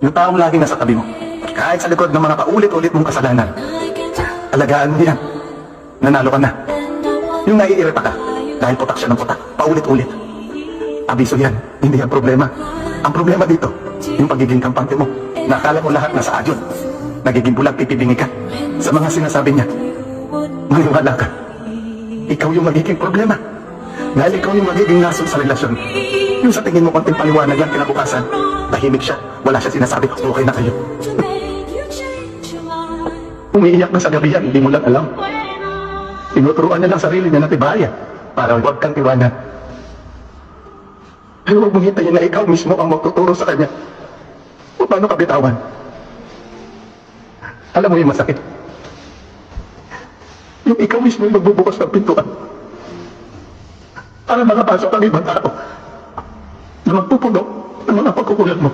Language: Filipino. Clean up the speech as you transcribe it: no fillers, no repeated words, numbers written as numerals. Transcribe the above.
Yung taong laging nasa tabi mo. Kahit sa likod ng mga paulit-ulit mong kasalanan. Alagaan mo yan. Nanalo ka na. Yung naiirita ka, dahil putak siya ng putak, paulit-ulit. Abiso yan, hindi yan problema. Ang problema dito, yung pagiging kampante mo. Nakala mo lahat nasa adyon. Nagiging bulag pipibingi ka. Sa mga sinasabi niya, maniwala ka. Ikaw yung magiging problema. Dahil ikaw yung magiging nasun sa relasyon. Yung sa tingin mo konting paliwanag lang kinabukasan, tahimik siya, wala siya sinasabi, okay na kayo. Umiiyak na sa gabi yan, hindi mo lang alam. Tinuturuan niya lang sarili niya na tibaya para huwag kang tiwanan. Pero huwag mong hintayin na ikaw mismo ang magtuturo sa kanya kung paano ka bitawan. Alam mo yung masakit? Yung ikaw mismo yung magbubukas ng pintuan para makapasok ang ibang tao na magpupuno ng mga pagkukulang mo.